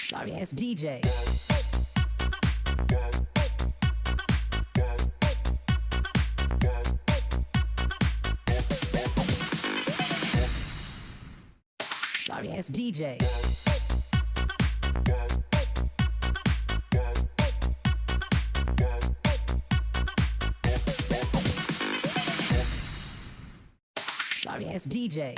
Sorry ass DJ. Sorry ass DJ. Sorry ass DJ.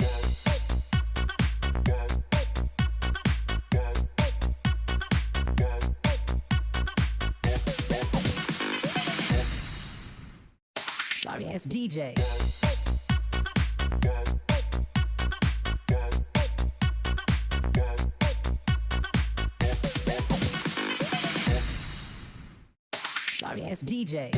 Sorry ass DJ. Sorry ass DJ.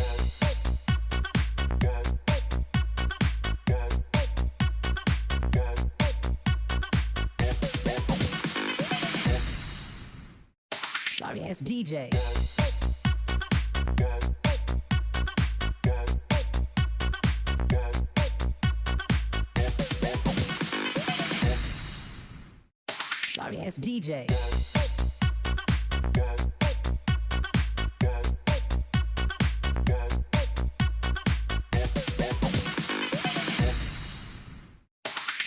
Sorry ass DJ. Sorry ass DJ.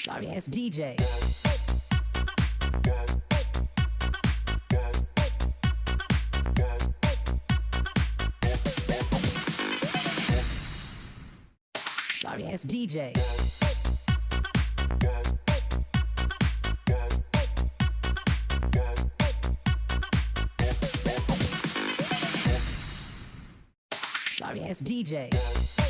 Sorry ass DJ. Sorry ass DJ. Sorry ass DJ.